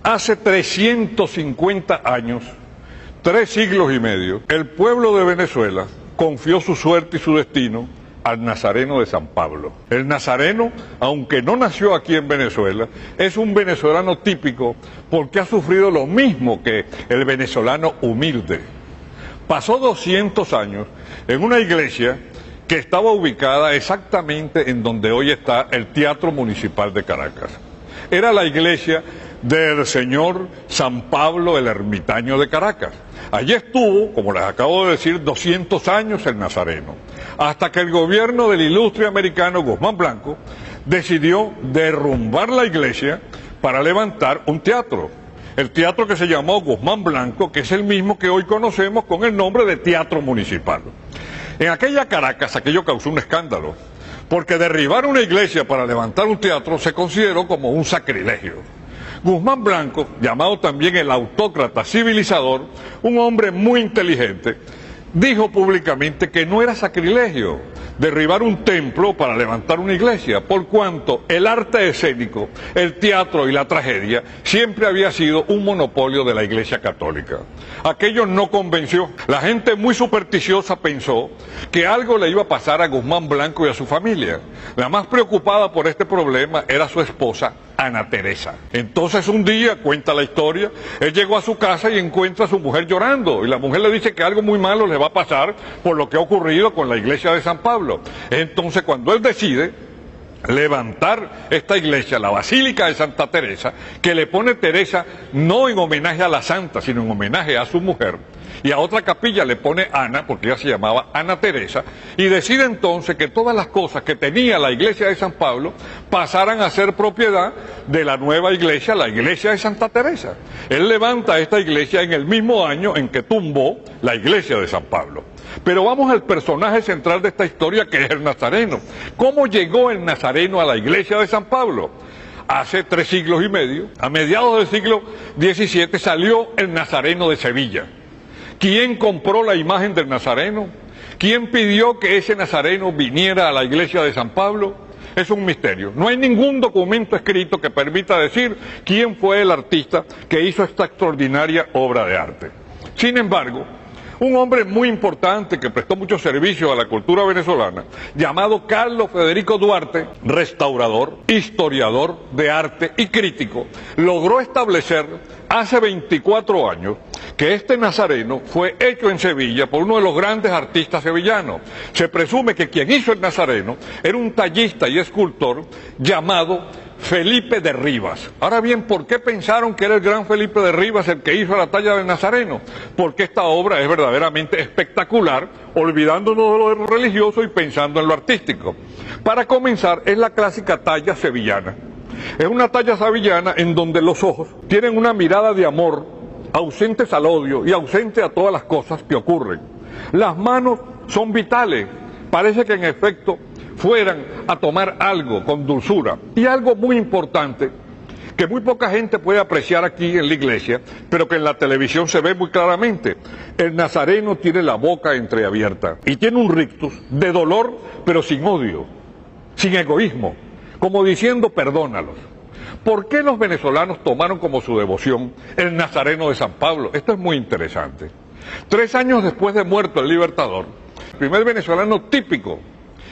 Hace 350 años, 3 siglos y medio, el pueblo de Venezuela confió su suerte y su destino al Nazareno de San Pablo. El nazareno, aunque no nació aquí en Venezuela, es un venezolano típico porque ha sufrido lo mismo que el venezolano humilde. Pasó 200 años en una iglesia que estaba ubicada exactamente en donde hoy está el Teatro Municipal de Caracas. Era la iglesia del señor San Pablo el Ermitaño de Caracas. Allí estuvo, como les acabo de decir, 200 años el nazareno, hasta que el gobierno del ilustre americano Guzmán Blanco decidió derrumbar la iglesia para levantar un teatro. El teatro que se llamó Guzmán Blanco, que es el mismo que hoy conocemos con el nombre de Teatro Municipal. En aquella Caracas aquello causó un escándalo, porque derribar una iglesia para levantar un teatro se consideró como un sacrilegio. Guzmán Blanco, llamado también el autócrata civilizador, un hombre muy inteligente, dijo públicamente que no era sacrilegio derribar un templo para levantar una iglesia, por cuanto el arte escénico, el teatro y la tragedia siempre había sido un monopolio de la Iglesia Católica. Aquello no convenció. La gente muy supersticiosa pensó que algo le iba a pasar a Guzmán Blanco y a su familia. La más preocupada por este problema era su esposa, Ana Teresa. Entonces un día, cuenta la historia, él llegó a su casa y encuentra a su mujer llorando, y la mujer le dice que algo muy malo le va a pasar por lo que ha ocurrido con la iglesia de San Pablo. Entonces cuando él decide levantar esta iglesia, la Basílica de Santa Teresa, que le pone Teresa no en homenaje a la santa, sino en homenaje a su mujer, y a otra capilla le pone Ana, porque ella se llamaba Ana Teresa, y decide entonces que todas las cosas que tenía la iglesia de San Pablo pasaran a ser propiedad de la nueva iglesia, la iglesia de Santa Teresa. Él levanta esta iglesia en el mismo año en que tumbó la iglesia de San Pablo. Pero vamos al personaje central de esta historia, que es el nazareno. ¿Cómo llegó el nazareno a la iglesia de San Pablo? Hace 3 siglos y medio, a mediados del siglo XVII, salió el nazareno de Sevilla. ¿Quién compró la imagen del nazareno? ¿Quién pidió que ese nazareno viniera a la iglesia de San Pablo? Es un misterio. No hay ningún documento escrito que permita decir quién fue el artista que hizo esta extraordinaria obra de arte. Sin embargo, un hombre muy importante que prestó mucho servicio a la cultura venezolana, llamado Carlos Federico Duarte, restaurador, historiador de arte y crítico, logró establecer hace 24 años que este nazareno fue hecho en Sevilla por uno de los grandes artistas sevillanos. Se presume que quien hizo el nazareno era un tallista y escultor llamado Felipe de Rivas. Ahora bien, ¿por qué pensaron que era el gran Felipe de Rivas el que hizo la talla del nazareno? Porque esta obra es verdaderamente espectacular, olvidándonos de lo religioso y pensando en lo artístico. Para comenzar, es la clásica talla sevillana. Es una talla sevillana en donde los ojos tienen una mirada de amor, ausentes al odio y ausente a todas las cosas que ocurren. Las manos son vitales, parece que en efecto fueran a tomar algo con dulzura. Y algo muy importante, que muy poca gente puede apreciar aquí en la iglesia, pero que en la televisión se ve muy claramente: el nazareno tiene la boca entreabierta y tiene un rictus de dolor, pero sin odio, sin egoísmo, como diciendo perdónalos. ¿Por qué los venezolanos tomaron como su devoción el nazareno de San Pablo? Esto es muy interesante. 3 años después de muerto el Libertador, el primer venezolano típico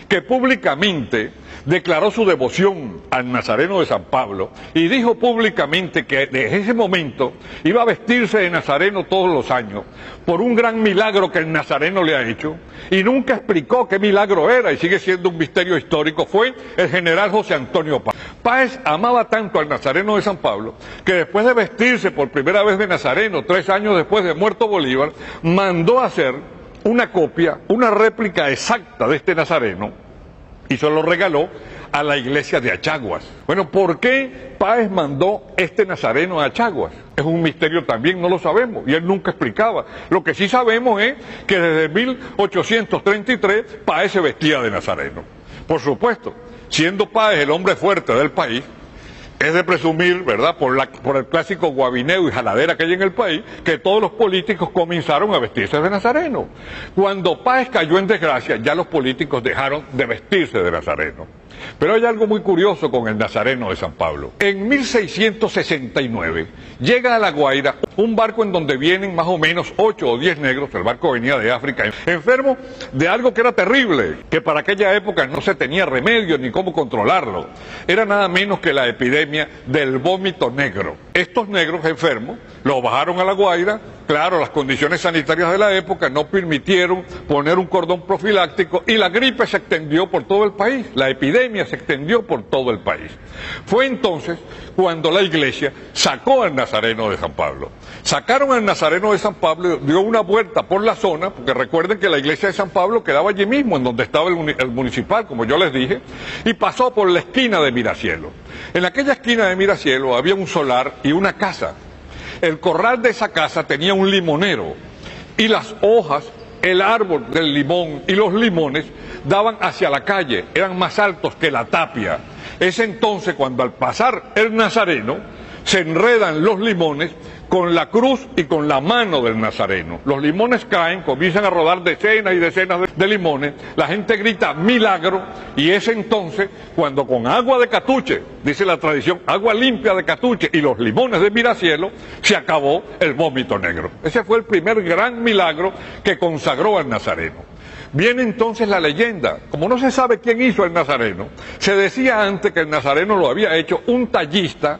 que públicamente declaró su devoción al nazareno de San Pablo y dijo públicamente que desde ese momento iba a vestirse de nazareno todos los años por un gran milagro que el nazareno le ha hecho, y nunca explicó qué milagro era y sigue siendo un misterio histórico, fue el general José Antonio Páez. Páez amaba tanto al nazareno de San Pablo que después de vestirse por primera vez de nazareno 3 años después de muerto Bolívar, mandó a hacer una copia, una réplica exacta de este nazareno, y se lo regaló a la iglesia de Achaguas. Bueno, ¿por qué Páez mandó este nazareno a Achaguas? Es un misterio también, no lo sabemos, y él nunca explicaba. Lo que sí sabemos es que desde 1833 Páez se vestía de nazareno. Por supuesto, siendo Páez el hombre fuerte del país, es de presumir, ¿verdad?, por el clásico guabineo y jaladera que hay en el país, que todos los políticos comenzaron a vestirse de nazareno. Cuando Páez cayó en desgracia, ya los políticos dejaron de vestirse de nazareno. Pero hay algo muy curioso con el Nazareno de San Pablo. En 1669 llega a La Guaira un barco en donde vienen más o menos 8 o 10 negros, el barco venía de África, enfermos de algo que era terrible, que para aquella época no se tenía remedio ni cómo controlarlo. Era nada menos que la epidemia del vómito negro. Estos negros enfermos los bajaron a La Guaira. Claro, las condiciones sanitarias de la época no permitieron poner un cordón profiláctico y la gripe se extendió por todo el país, la epidemia se extendió por todo el país. Fue entonces cuando la iglesia sacó al Nazareno de San Pablo. Sacaron al Nazareno de San Pablo, dio una vuelta por la zona, porque recuerden que la iglesia de San Pablo quedaba allí mismo, en donde estaba el municipal, como yo les dije, y pasó por la esquina de Miracielo. En aquella esquina de Miracielo había un solar y una casa. El corral de esa casa tenía un limonero y las hojas, el árbol del limón y los limones daban hacia la calle, eran más altos que la tapia. Es entonces cuando al pasar el Nazareno se enredan los limones con la cruz y con la mano del Nazareno. Los limones caen, comienzan a rodar decenas y decenas de limones, la gente grita milagro y es entonces cuando con agua de catuche, dice la tradición, agua limpia de catuche y los limones de Miracielo, se acabó el vómito negro. Ese fue el primer gran milagro que consagró al Nazareno. Viene entonces la leyenda, como no se sabe quién hizo el Nazareno, se decía antes que el Nazareno lo había hecho un tallista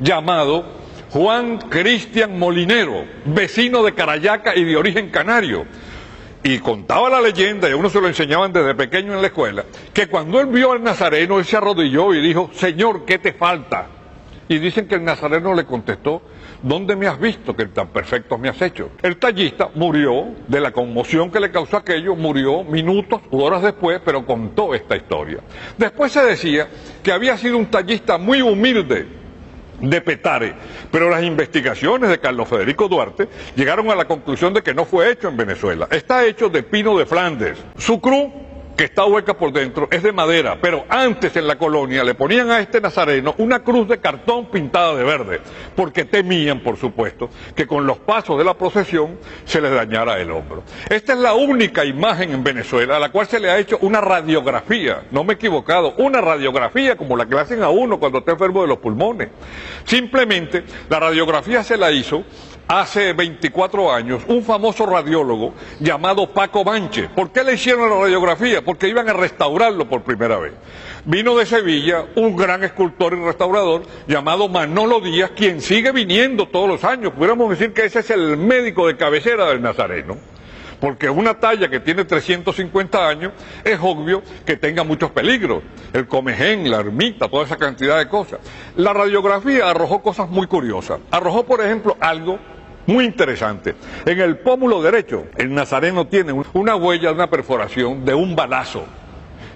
llamado Juan Cristian Molinero, vecino de Carayaca y de origen canario. Y contaba la leyenda, y a uno se lo enseñaban desde pequeño en la escuela, que cuando él vio al Nazareno, él se arrodilló y dijo, Señor, ¿qué te falta? Y dicen que el Nazareno le contestó, ¿dónde me has visto que tan perfecto me has hecho? El tallista murió de la conmoción que le causó aquello, murió minutos u horas después, pero contó esta historia. Después se decía que había sido un tallista muy humilde, de Petare, pero las investigaciones de Carlos Federico Duarte llegaron a la conclusión de que no fue hecho en Venezuela, está hecho de pino de Flandes. Su cruz, que está hueca por dentro, es de madera, pero antes en la colonia le ponían a este Nazareno una cruz de cartón pintada de verde, porque temían, por supuesto, que con los pasos de la procesión se les dañara el hombro. Esta es la única imagen en Venezuela a la cual se le ha hecho una radiografía, no me he equivocado, una radiografía como la que le hacen a uno cuando está enfermo de los pulmones. Simplemente la radiografía se la hizo hace 24 años un famoso radiólogo llamado Paco Banche. ¿Por qué le hicieron la radiografía? Porque iban a restaurarlo por primera vez. Vino de Sevilla un gran escultor y restaurador llamado Manolo Díaz, quien sigue viniendo todos los años. Pudiéramos decir que ese es el médico de cabecera del Nazareno, porque una talla que tiene 350 años es obvio que tenga muchos peligros, el comején, la ermita, toda esa cantidad de cosas. La radiografía arrojó cosas muy curiosas, arrojó por ejemplo algo muy interesante. En el pómulo derecho el Nazareno tiene una huella de una perforación de un balazo.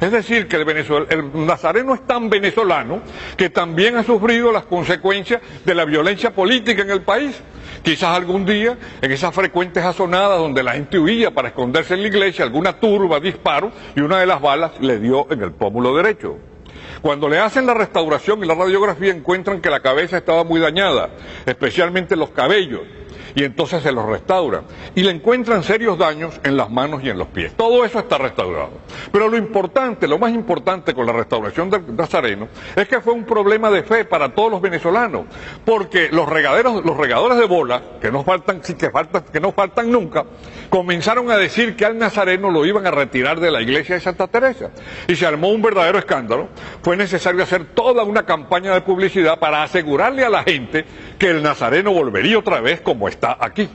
Es decir, que el Nazareno es tan venezolano que también ha sufrido las consecuencias de la violencia política en el país. Quizás algún día, en esas frecuentes azonadas donde la gente huía para esconderse en la iglesia, alguna turba disparó y una de las balas le dio en el pómulo derecho. Cuando le hacen la restauración y la radiografía encuentran que la cabeza estaba muy dañada, especialmente los cabellos, y entonces se los restauran y le encuentran serios daños en las manos y en los pies. Todo eso está restaurado. Pero lo importante, lo más importante con la restauración del Nazareno es que fue un problema de fe para todos los venezolanos, porque los regadores de bola, que no faltan nunca, comenzaron a decir que al Nazareno lo iban a retirar de la iglesia de Santa Teresa y se armó un verdadero escándalo. Fue necesario hacer toda una campaña de publicidad para asegurarle a la gente que el Nazareno volvería otra vez como está aquí.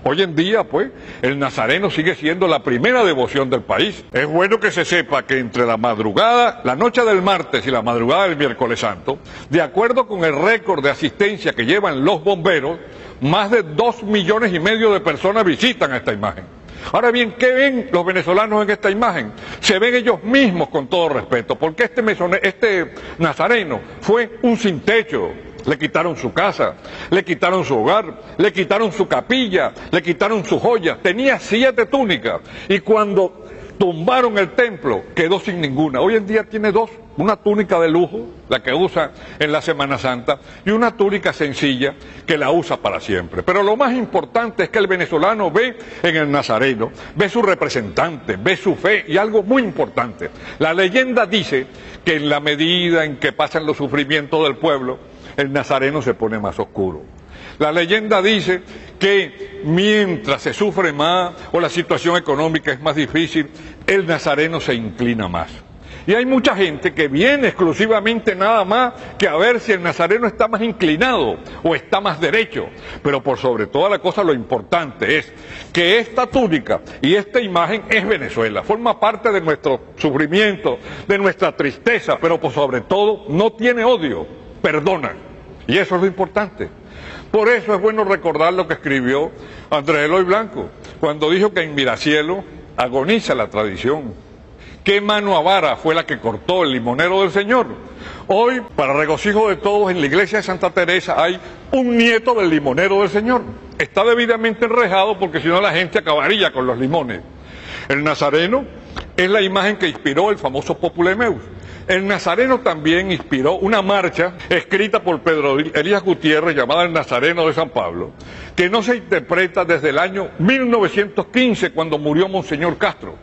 Hoy en día, pues, el Nazareno sigue siendo la primera devoción del país. Es bueno que se sepa que entre la madrugada, la noche del martes y la madrugada del miércoles santo, de acuerdo con el récord de asistencia que llevan los bomberos, más de 2,5 millones de personas visitan esta imagen. Ahora bien, ¿qué ven los venezolanos en esta imagen? Se ven ellos mismos, con todo respeto, porque este Nazareno fue un sin techo. Le quitaron su casa, le quitaron su hogar, le quitaron su capilla, le quitaron sus joyas. Tenía 7 túnicas y cuando tumbaron el templo, quedó sin ninguna. Hoy en día tiene dos, una túnica de lujo, la que usa en la Semana Santa, y una túnica sencilla que la usa para siempre. Pero lo más importante es que el venezolano ve en el Nazareno, ve su representante, ve su fe, y algo muy importante. La leyenda dice que en la medida en que pasan los sufrimientos del pueblo, el Nazareno se pone más oscuro. La leyenda dice que mientras se sufre más o la situación económica es más difícil, el Nazareno se inclina más. Y hay mucha gente que viene exclusivamente nada más que a ver si el Nazareno está más inclinado o está más derecho. Pero por sobre toda la cosa lo importante es que esta túnica y esta imagen es Venezuela, forma parte de nuestro sufrimiento, de nuestra tristeza, pero por sobre todo no tiene odio, perdona. Y eso es lo importante. Por eso es bueno recordar lo que escribió Andrés Eloy Blanco, cuando dijo que en Miracielo agoniza la tradición. ¿Qué mano avara fue la que cortó el limonero del Señor? Hoy, para regocijo de todos, en la iglesia de Santa Teresa hay un nieto del limonero del Señor. Está debidamente enrejado porque si no la gente acabaría con los limones. El Nazareno es la imagen que inspiró el famoso Populemeus. El Nazareno también inspiró una marcha escrita por Pedro Elías Gutiérrez llamada El Nazareno de San Pablo, que no se interpreta desde el año 1915 cuando murió Monseñor Castro.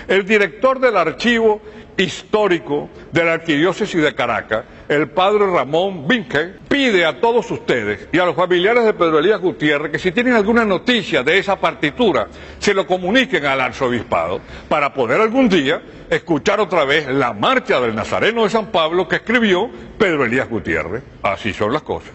El director del archivo histórico de la Arquidiócesis de Caracas, el padre Ramón Vinque, pide a todos ustedes y a los familiares de Pedro Elías Gutiérrez que si tienen alguna noticia de esa partitura, se lo comuniquen al arzobispado para poder algún día escuchar otra vez la marcha del Nazareno de San Pablo que escribió Pedro Elías Gutiérrez. Así son las cosas.